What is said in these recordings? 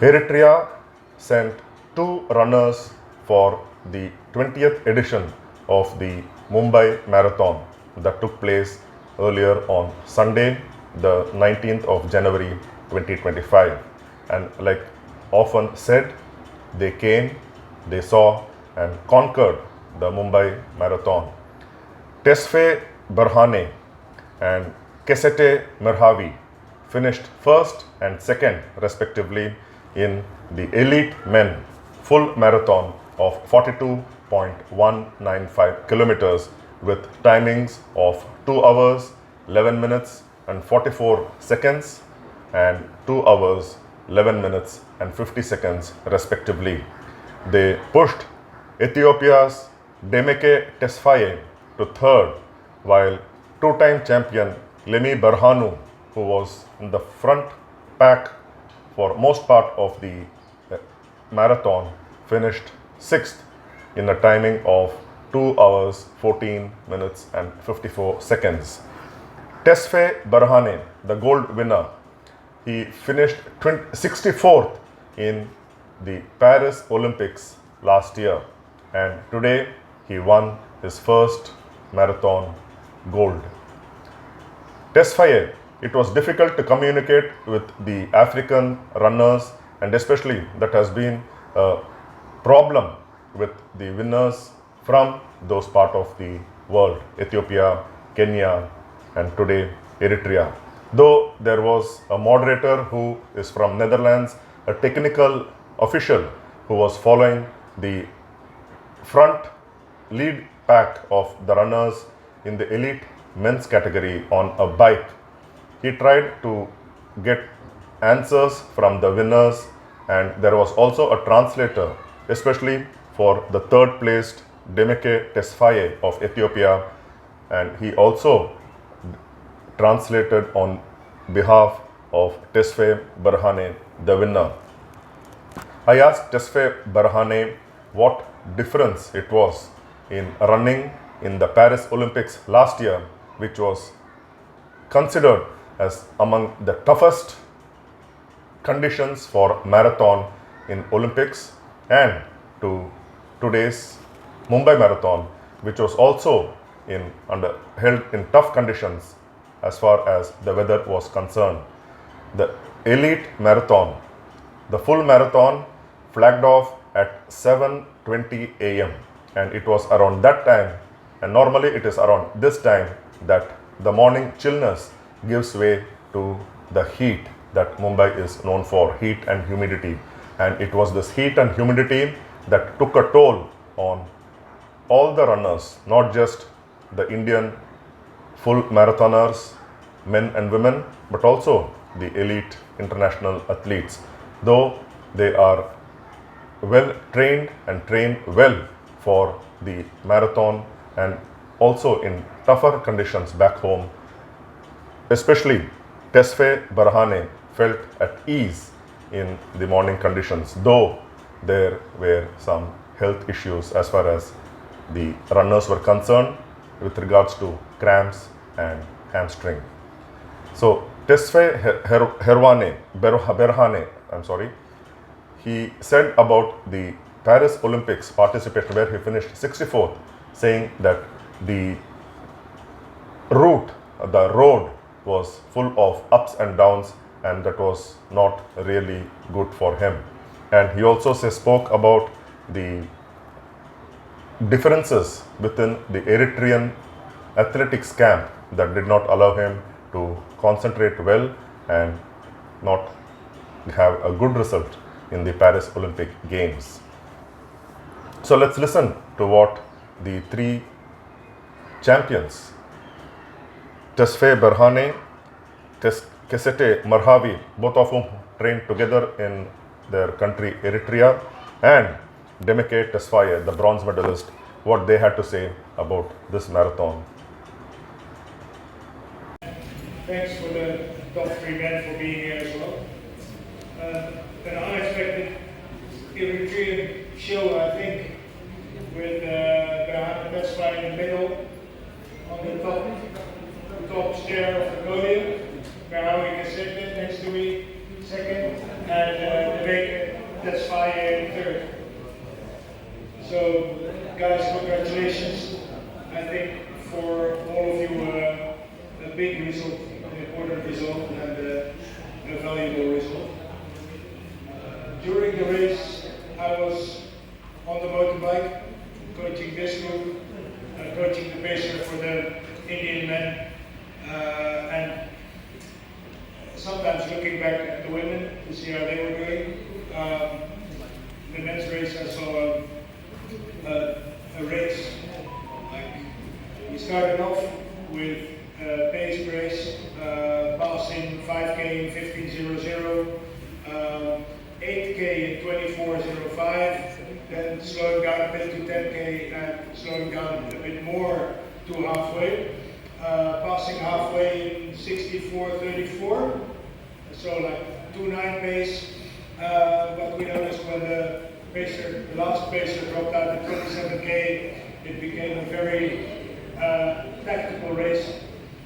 Eritrea sent two runners for the 20th edition of the Mumbai Marathon that took place earlier on Sunday, the 19th of January 2025. And like often said, they came, they saw and conquered the Mumbai Marathon. Tesfay Berhane and Merhavi finished first and second respectively in the elite men full marathon of 42.195 kilometers with timings of 2 hours, 11 minutes and 44 seconds and 2 hours, 11 minutes and 50 seconds respectively. They pushed Ethiopia's Tesfay to third, while two-time champion Lemi Berhanu, who was in the front pack for most part of the marathon, finished sixth in a timing of 2 hours, 14 minutes and 54 seconds. Tesfay Berhane, the gold winner, he finished 64th in the Paris Olympics last year, and today he won his first marathon gold. Tesfay, it was difficult to communicate with the African runners, and especially that has been a problem with the winners from those part of the world, Ethiopia, Kenya, and today Eritrea. Though there was a moderator who is from Netherlands, a technical official who was following the front lead pack of the runners in the elite men's category on a bike. He tried to get answers from the winners, and there was also a translator, especially for the third placed Tesfay of Ethiopia, and he also translated on behalf of Tesfay Berhane, the winner. I asked Tesfay Berhane what difference it was in running in the Paris Olympics last year, which was considered as among the toughest conditions for marathon in Olympics, and to today's Mumbai Marathon, which was also held in tough conditions as far as the weather was concerned. The elite marathon, the full marathon, flagged off at 7:20 a.m. and it was around that time, and normally it is around this time that the morning chillness gives way to the heat that Mumbai is known for, heat and humidity. And it was this heat and humidity that took a toll on all the runners, not just the Indian full marathoners, men and women, but also the elite international athletes. Though they are well trained and trained well for the marathon and also in tougher conditions back home, especially Tesfay Berhane felt at ease in the morning conditions, though there were some health issues as far as the runners were concerned with regards to cramps and hamstring. So Tesfay Berhane, he said about the Paris Olympics participation where he finished 64th, saying that the road was full of ups and downs, and that was not really good for him. And he also spoke about the differences within the Eritrean athletics camp that did not allow him to concentrate well and not have a good result in the Paris Olympic Games. So let's listen to what the three champions, Tesfay Berhane, Merhavi, both of whom trained together in their country Eritrea, and Tesfay, the bronze medalist, what they had to say about this marathon. Thanks for the top three men for being here as well. An unexpected Eritrean show, I think, with Berhane Tesfay in the middle, on the top chair of the podium. Berhane Kibet next to me, second, and Rebecca Tesfay in third. So, guys, congratulations. I think for all of you, a big result, an important result, and a valuable result. During the race, I was on the motorbike, coaching this group, coaching the pacer for the Indian men, and sometimes looking back at the women to see how they were doing. The men's race, I saw a race. We started off with a pace race, passing 5K in 15:00, 8K in 24:05, then slowing down a bit to 10K and slowing down a bit more to halfway, passing halfway in 64:34, so like 2:09 pace. But we noticed when the last pacer dropped out at 27K, it became a very tactical race.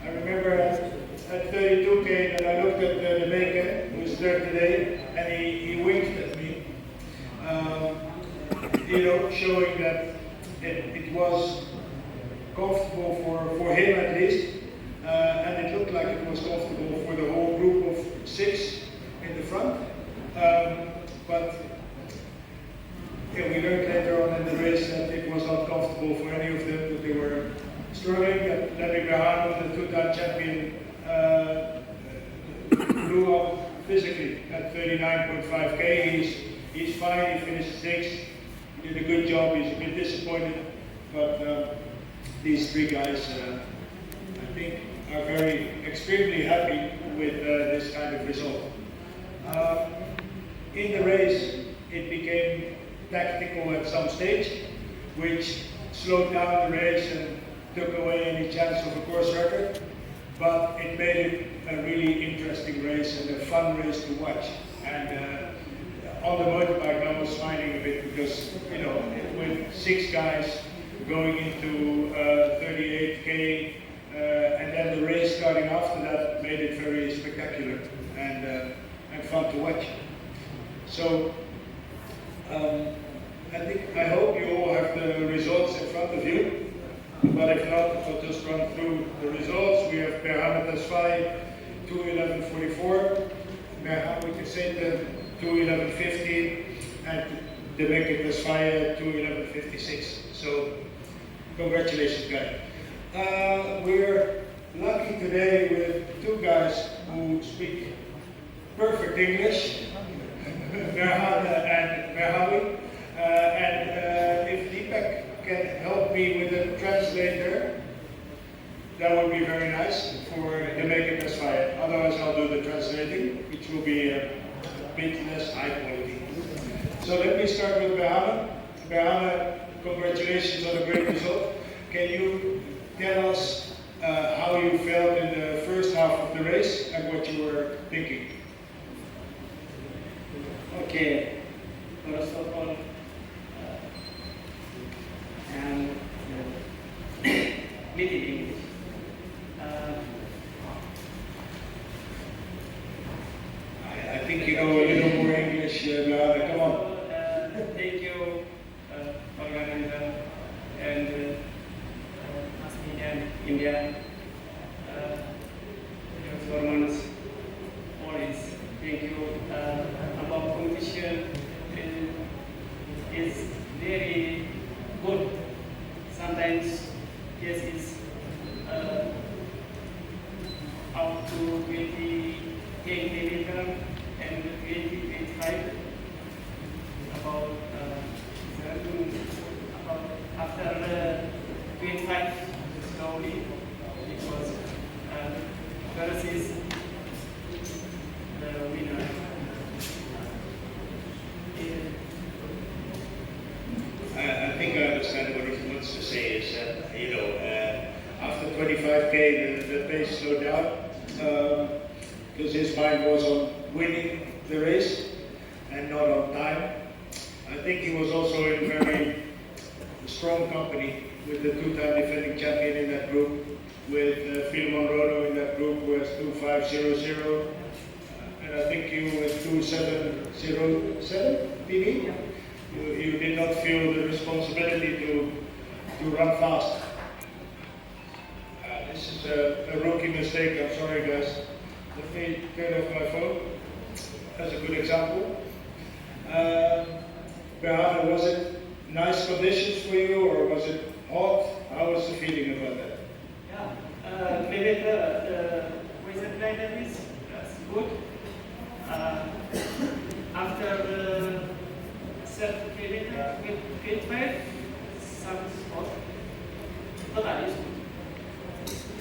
I remember at 32K that I looked at the maker, who was third today, and he winked at me, showing that it was comfortable for him at least, and it looked like it was comfortable for the whole group of 6 in the front. But yeah, we learned later on in the race that it was not comfortable for any of them, that they were struggling. That Lemi Berhanu, the two-time champion, blew up physically at 39.5K. He's fine, he finished 6th, he did a good job, he's a bit disappointed, but these 3 guys, I think, are extremely happy with this kind of result. In the race, it became tactical at some stage, which slowed down the race and took away any chance of a course record, but it made it a really interesting race and a fun race to watch. And on the motorbike, I was smiling a bit because, with 6 guys going into 38K, and then the race starting after that made it very spectacular and fun to watch. So, I hope you all have the results in front of you, but if not, I'll just run through the results. We have Berhane Tesfay, 2:11:44, Berhane Kibet, 2:11:15, and Rebecca Tesfay, 2:11:56. So, congratulations, guys. We're lucky today with 2 guys who speak perfect English, Berhane and Berhane. And if Deepak can help me with a translator, that would be very nice for Rebecca Tesfay. Otherwise, I'll do the translating, which will be a bit less high quality. So let me start with Berhane. Berhane, congratulations on a great result. Can you tell us how you felt in the first half of the race and what you were thinking? Okay, first of all, and little English. I think you know a little more English, Berhane. Come on. Thank you, organizer and India, performance. Always thank you. About competition is very good. Sometimes yes, it's up to 10 kilometers and 25. About after 25 slowly because versus the winner. I think I understand what he wants to say is that, after 25K, the pace slowed down because his mind was on winning the race and not on time. I think he was also in very strong company with the 2-time defending champion in that group, with Philemon Rono in that group who has 2:5:00, and I think you with 2707 PB. You did not feel the responsibility to run fast. This is a rookie mistake. I'm sorry, guys. Let me turn off my phone. That's a good example. Berhane, was it nice conditions for you, or was it hot? How was the feeling about that? Yeah, maybe the weather climate is good. After the 30 kilometer with 25, some spot, but that is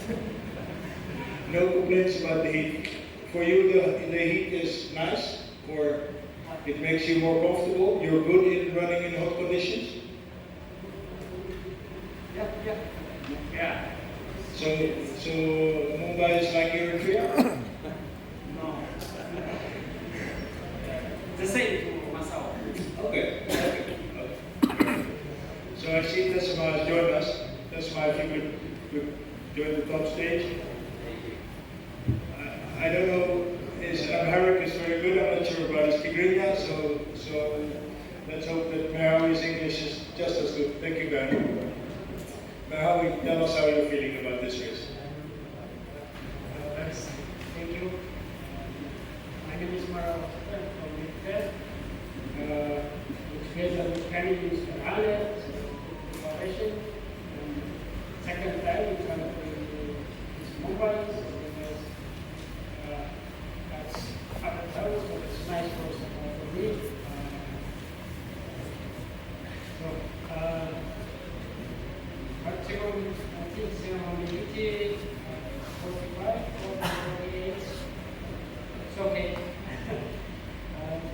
good. No complaints about the heat. For you, the heat is nice, or it makes you more comfortable? You're good in running in hot conditions? Yeah. So Mumbai is like Eritrea? No. The same to myself. Okay. So I see Tesfay has joined us. Tesfay, if you could join the top stage. I don't know, his Amharic is very good. I'm not sure about his Tigrinya, so let's hope that Berhane's English is just as good. Thank you, Berhane. Berhane, tell us how you're feeling about this race. Thank you. My name is Mara from Eritrea. Together with Kenyan is Berhane, preparation. Second time, we come to Mumbai. That's up and down, so it's nice for me. Maximum, I think, 780, 45, 48. It's okay.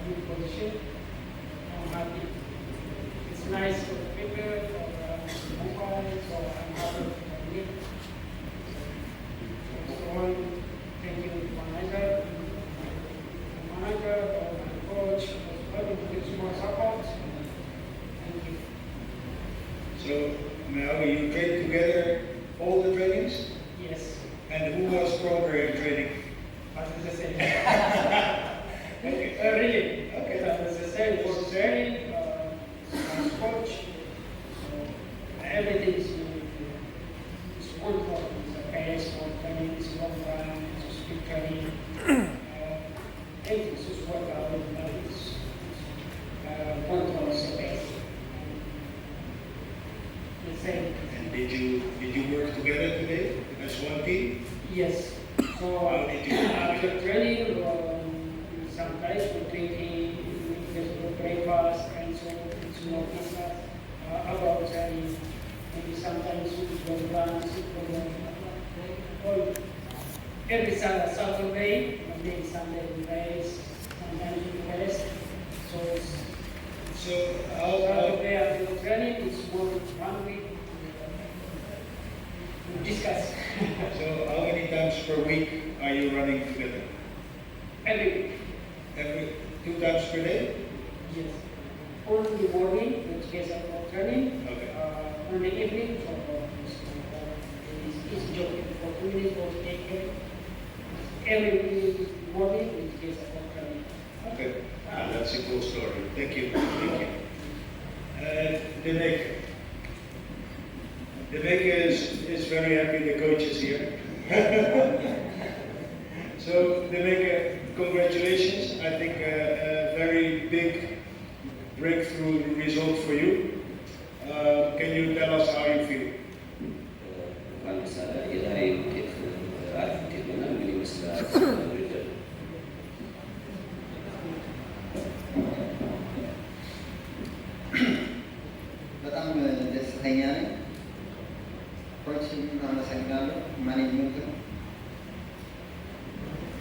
Good position. I'm happy. It's nice for the people, for Mumbai, so I'm happy for me. So thank you, manager, my coach, for giving more support. Thank you. So now you train together all the trainings? Yes. And who was stronger in training? As the same. Really? Okay. As the same for training, as coach, everything is one for the pace, for training, it's long run, it's speed training. Everything is just work out, it's one for the pace. The same. And did you work together today as one team? Yes. So How did you do it? after training, sometimes we're drinking, there's no breakfast, and so it's more business about training. Maybe sometimes we go run, or every Saturday, Monday, Sunday we race, sometimes we rest. So it's So how Saturday after training, it's more 1 week. We discuss. how many times per week are you running together? Every week. Every 2 times per day? Yes. On the morning, which is about training. Okay. On the evening, for it's joking for 2 minutes or take care. Every morning, which is about training. Okay. That's a cool story. Thank you. Thank you. Demeke is very happy the coach is here. So Demeke, congratulations. I think a very big breakthrough result for you. Can you tell us how you feel? በጣም ደስተኛ ነኝ። ኮችን አመሰግናለሁ። ማኔጅመንት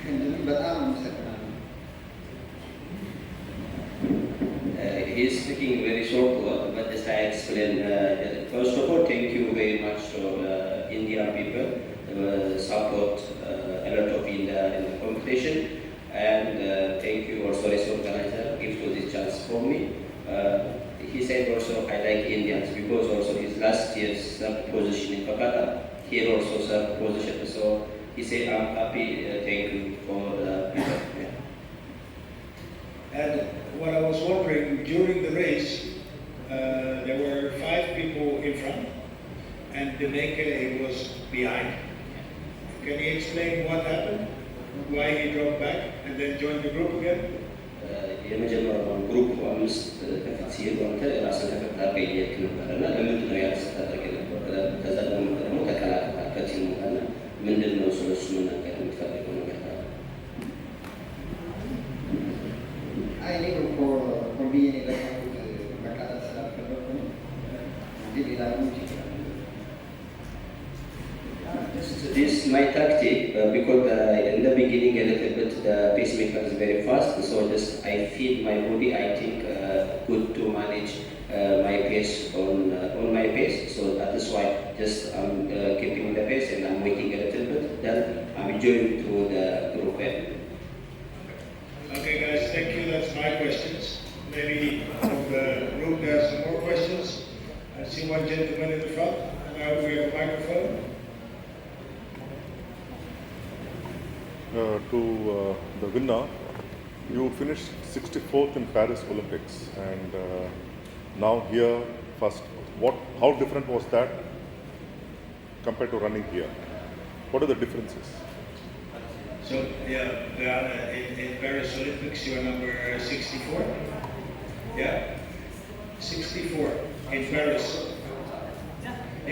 ክንድንም በጣም አመሰግናለሁ። He is speaking very short, but as I explained, first of all, thank you very much to Indian people support a lot of India in the competition, and thank you also as organizer give to this chance for me. He said also I like Indians because also his last year's position in Kolkata, here also position. So he said I'm happy. Thank you for the people. Yeah. And what I was wondering, during the race, there were 5 people in front, and Demeke was behind. Can you explain what happened? Why he dropped back and then joined the group again? የመጀመሪያውን ግሩፕ 5 ከፊት ሲሄዱ አንተ ራስን ተከታታይ እየሄድክ ነበረና ለምንድን ነው ያልተሳተፈ ነበር? ከዛ ደግሞ ተቀላቀልክ ከቲሙ ጋር እና ምንድን ነው ስለሱ መናገር የምትፈልገው ነገር ካለ? አይ እኔ ኮምቢኔ ለካሁት መቃጠል ስላልፈለኩ ነው እንጂ ሌላ ምን ይችላል? This is my tactic because in the beginning a little bit the pacemaker is very fast, so just I feed my body. I think good to manage my pace on my pace, so that is why just I'm keeping the pace and I'm waiting a little bit. Then I'm joining to the group. Okay, guys, thank you. That's my questions. Maybe from the group there are some more questions. I see one gentleman in the front. Now we have a microphone. To the winner, you finished 64th in Paris Olympics, and now here first. How different was that compared to running here? What are the differences? So, yeah, in Paris Olympics, you are number 64. Yeah, 64 in Paris.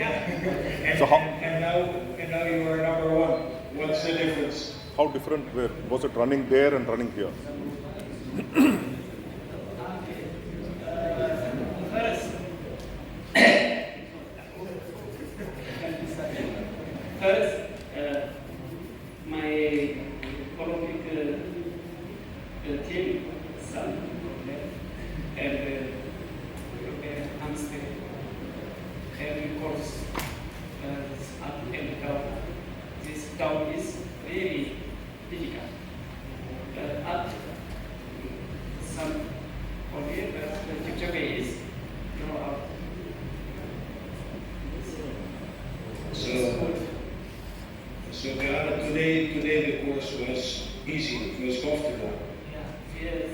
Yeah, and now you are number 1. What's the difference? How different was it running there and running here? First, my Olympic team, son, and hamster, every course up and down. This down is really difficult. Up some of it, the Chepkemoi is draw out. So today the course was easy, it was comfortable,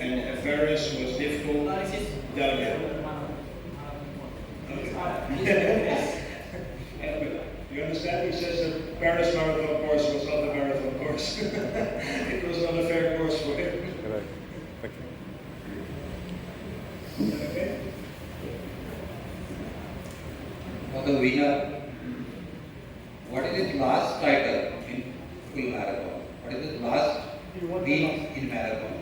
and Paris was difficult downhill. You understand? He says the Paris Marathon course was not a marathon course. It was not a fair course for him. Right. Thank you. Okay? For the winner, what is his last title in full marathon? What is his last win in marathon?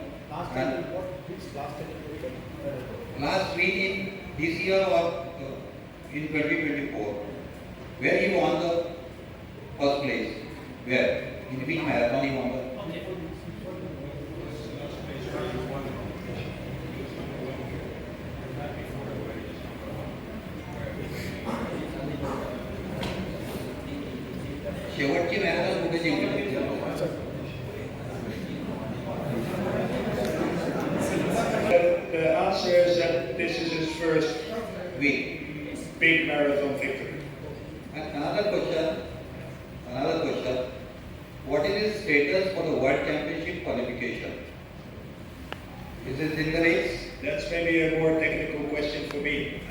Last win in this year or in 2024? Where he won the first place? Where? In which marathon he won the? शेवटची marathon कुठे जिंकली? The answer is that this is his first Win. big marathon victory. Another question. What is his status for the World Championship qualification? Is it in the race? That's maybe a more technical question for me.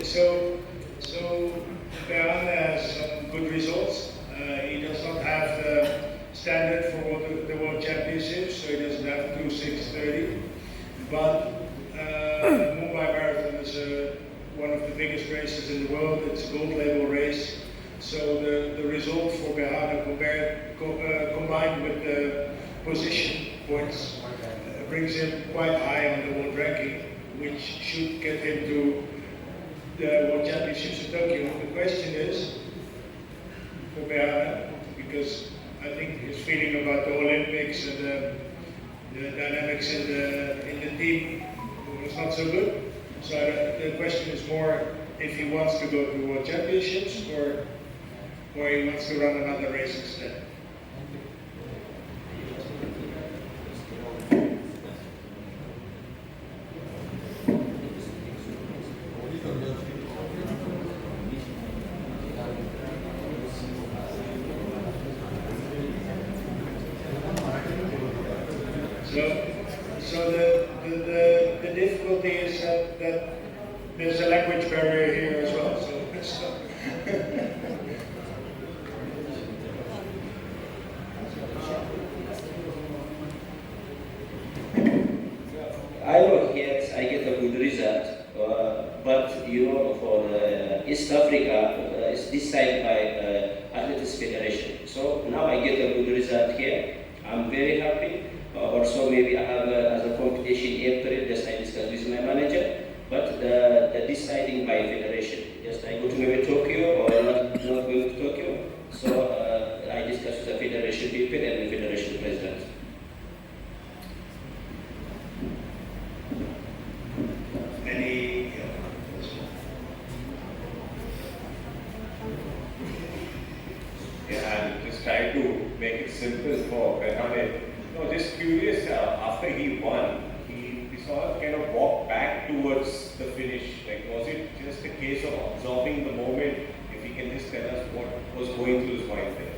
So Berhane has some good results. He does not have the standard for the World Championships, so he doesn't have 2:6:30. But Mumbai Marathon is one of the biggest races in the world. It's a gold label race. So the result for Berhane combined with the position points brings him quite high on the world ranking, which should get him to the World Championships in Tokyo. The question is for Berhane, because I think his feeling about the Olympics and the dynamics in the team was not so good. So the question is more if he wants to go to the World Championships or he wants to run another race instead. So that there's a language barrier here as well. So I know here I get a good result, but you know, for East Africa, it's decided by Athletics Federation. So now I get a good result here. I'm very happy. Also, maybe I have as a competition in April, just I discussed with my manager. But the deciding by federation, just I go to maybe Tokyo or not going to Tokyo. So I discussed with the federation people and the federation president. Yeah, I'll just try to make it simple for Berhane. No, just curious, after he won, we saw kind of walk back towards the finish. Like, was it just a case of absorbing the moment? If he can just tell us what was going through his mind there.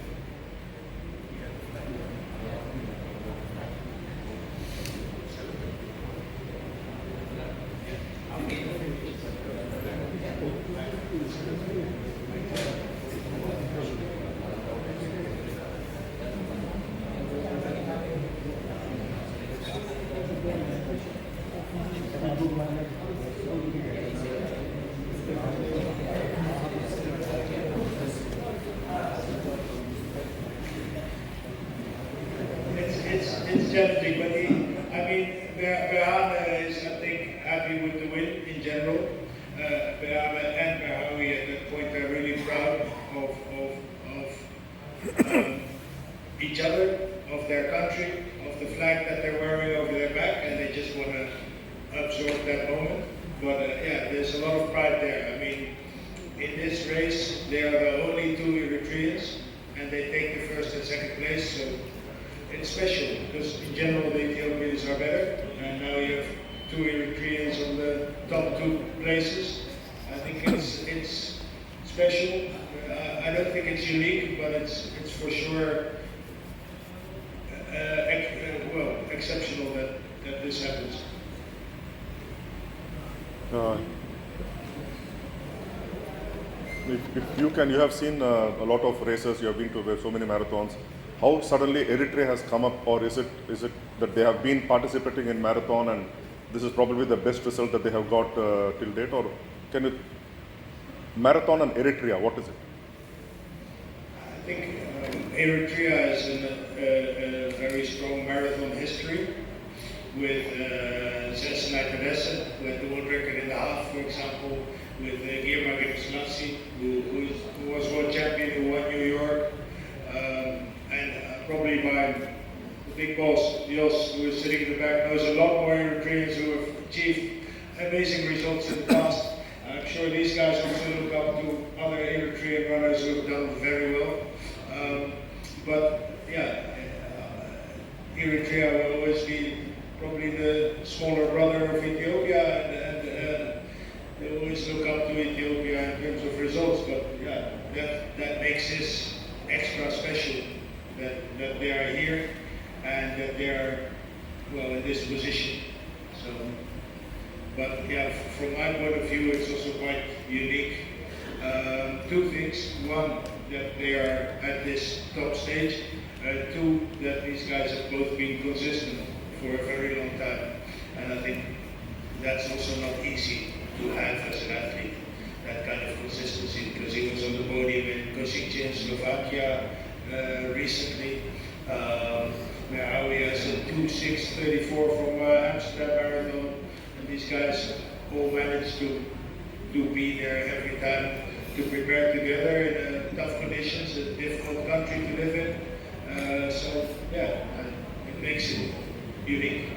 It's challenging, but Berhane is, I think, happy with the win in general. Berhane and Berhane at that point are really proud of each other, of their country, of the flag that they're wearing over their back, and they just want to absorb that moment. But yeah, there's a lot of pride there. I mean, in this race, they are the only two Eritreans, and they take the first and second place. So it's special because in general the Ethiopians are better, and now you have two Eritreans on the top two places. I think it's special. I don't think it's unique, but it's for sure exceptional that this happens. If you can, you have seen a lot of races, you have been to so many marathons. How suddenly Eritrea has come up, or is it that they have been participating in marathon and this is probably the best result that they have got till date, or can you, marathon and Eritrea, what is it? I think Eritrea has a very strong marathon history with Tesfay, who had the world record in the half, for example, with Girma Gebrselassie, who was world champion, who won New York, and probably my big boss, Joyce, who is sitting in the back, knows a lot more Eritreans who have achieved amazing results in the past. I'm sure these guys also look up to other Eritrean runners who have done very well. But yeah, Eritrea will always be probably the smaller brother of Ethiopia, and they always look up to Ethiopia in terms of results. But yeah, that makes this extra special that they are here and that they are in this position. So, but yeah, from my point of view, it's also quite unique. Two things: one, that they are at this top stage. Two, that these guys have both been consistent for a very long time. And I think that's also not easy to have as an athlete, that kind of consistency, because he was on the podium in Košice in Slovakia recently. Now he has a 2:6:34 from Amsterdam Marathon, and these guys all managed to be there every time, to prepare together in tough conditions, a difficult country to live in. So yeah, it makes it unique.